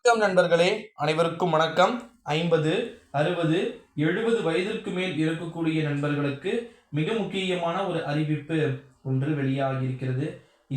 வணக்கம் நண்பர்களே, அனைவருக்கும் வணக்கம். 50, 60, 70 வயதிற்கு மேல் இருக்கக்கூடிய நண்பர்களுக்கு மிக முக்கியமான ஒரு அறிவிப்பு ஒன்று வெளியாகி இருக்கிறது.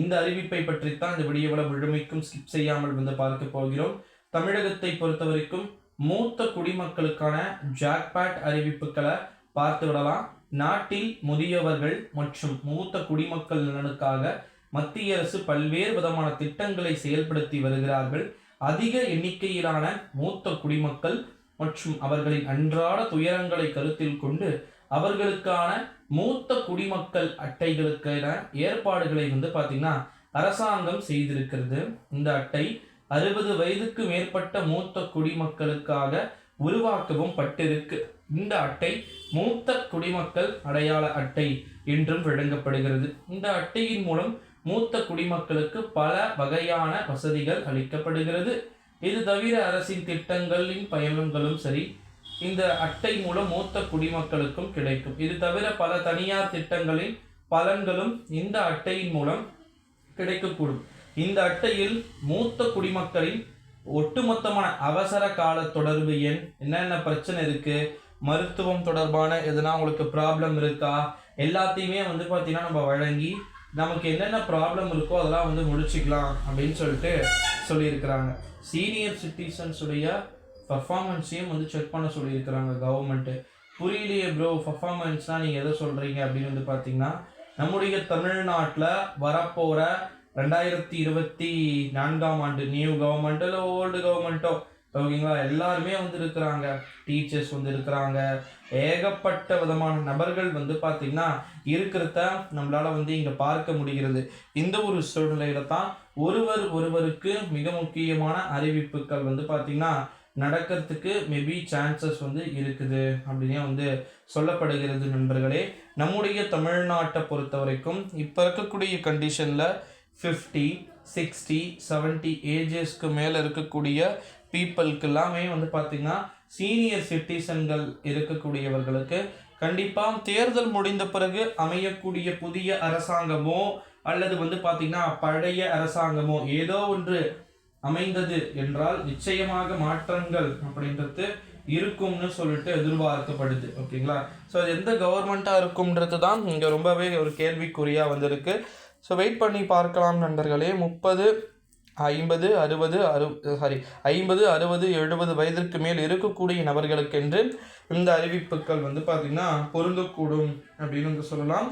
இந்த அறிவிப்பை பற்றித்தான் இந்த வீடியோவில் முழுமைக்கும் ஸ்கிப் செய்யாமல் பார்க்க போகிறோம். தமிழகத்தை பொறுத்தவரைக்கும் மூத்த குடிமக்களுக்கான ஜாக்பாட் அறிவிப்புகளை பார்த்து விடலாம். நாட்டில் முதியவர்கள் மற்றும் மூத்த குடிமக்கள் நலனுக்காக மத்திய அரசு பல்வேறு விதமான திட்டங்களை செயல்படுத்தி வருகிறார்கள். அதிக எண்ணிக்கையிலான மூத்த குடிமக்கள் மற்றும் அவர்களின் அன்றாட துயரங்களை கருத்தில் கொண்டு அவர்களுக்கான மூத்த குடிமக்கள் அட்டைகளுக்கான ஏற்பாடுகளை பார்த்தீங்கன்னா அரசாங்கம் செய்திருக்கிறது. இந்த அட்டை 60 வயதுக்கு மேற்பட்ட மூத்த குடிமக்களுக்காக உருவாக்கவும் பட்டிருக்கு. இந்த அட்டை மூத்த குடிமக்கள் அடையாள அட்டை என்றும் வழங்கப்படுகிறது. இந்த அட்டையின் மூலம் மூத்த குடிமக்களுக்கு பல வகையான வசதிகள் அளிக்கப்படுகிறது. இது தவிர அரசின் திட்டங்களின் பயன்களும் சரி இந்த அட்டை மூலம் மூத்த குடிமக்களுக்கும் கிடைக்கும். இது தவிர பல தனியார் திட்டங்களின் பலன்களும் இந்த அட்டையின் மூலம் கிடைக்கக்கூடும். இந்த அட்டையில் மூத்த குடிமக்களின் ஒட்டுமொத்தமான அவசர கால தொடர்பு எண், என்னென்ன பிரச்சனை இருக்கு, மருத்துவம் தொடர்பான எதுனா உங்களுக்கு ப்ராப்ளம் இருக்கா, எல்லாத்தையுமே பார்த்தீங்கன்னா நம்ம வழங்கி நமக்கு என்னென்ன ப்ராப்ளம் இருக்கோ அதெல்லாம் முடிச்சுக்கலாம் அப்படின்னு சொல்லியிருக்கிறாங்க. சீனியர் சிட்டிசன்ஸுடைய பர்ஃபார்மன்ஸையும் செக் பண்ண சொல்லியிருக்கிறாங்க கவர்மெண்ட்டு. புரியலையே ப்ரோ, பர்ஃபார்மன்ஸ்னால் நீங்கள் எதை சொல்கிறீங்க அப்படின்னு பார்த்தீங்கன்னா, நம்முடைய தமிழ்நாட்டில் வரப்போகிற 2024ஆம் ஆண்டு நியூ கவர்மெண்ட்டோ இல்லை ஓல்டு கவர்மெண்ட்டோ ஓகேங்களா, எல்லாருமே இருக்கிறாங்க. டீச்சர்ஸ் இருக்கிறாங்க. ஏகப்பட்ட விதமான நபர்கள் பார்த்தீங்கன்னா இருக்கிறத நம்மளால் இங்கே பார்க்க முடிகிறது. இந்த ஒரு சூழ்நிலையில தான் ஒருவருக்கு மிக முக்கியமான அறிவிப்புகள் பார்த்தீங்கன்னா நடக்கிறதுக்கு மேபி சான்சஸ் இருக்குது அப்படின்னே சொல்லப்படுகிறது. நண்பர்களே, நம்முடைய தமிழ்நாட்டை பொறுத்த வரைக்கும் இப்போ இருக்கக்கூடிய கண்டிஷனில் 50, 60, 70 ஏஜஸ்க்கு மேலே இருக்கக்கூடிய பீப்புளுக்கு எல்லாமே பார்த்தீங்கன்னா சீனியர் சிட்டிசன்கள் இருக்கக்கூடியவர்களுக்கு கண்டிப்பாக தேர்தல் முடிந்த பிறகு அமையக்கூடிய புதிய அரசாங்கமோ அல்லது பார்த்தீங்கன்னா பழைய அரசாங்கமோ ஏதோ ஒன்று அமைந்தது என்றால் நிச்சயமாக மாற்றங்கள் அப்படின்றது இருக்கும்னு எதிர்பார்க்கப்படுது. ஓகேங்களா, ஸோ அது எந்த கவர்மெண்ட்டாக இருக்கும்ன்றது தான் இங்கே ரொம்பவே ஒரு கேள்விக்குறியாக வந்திருக்கு. ஸோ வெயிட் பண்ணி பார்க்கலாம் நண்பர்களே. 50, 50, 60, 70 வயதிற்கு மேல் இருக்கக்கூடிய நபர்களுக்கென்று இந்த அறிவிப்புகள் பார்த்தீங்கன்னா பொருந்தக்கூடும் அப்படின்னு சொல்லலாம்.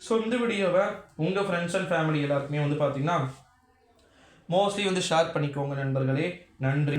ஸோ இந்த வீடியோவை உங்கள் ஃப்ரெண்ட்ஸ் அண்ட் ஃபேமிலி எல்லாருக்குமே பார்த்தீங்கன்னா மோஸ்ட்லி ஷேர் பண்ணிக்கோங்க நண்பர்களே. நன்றி.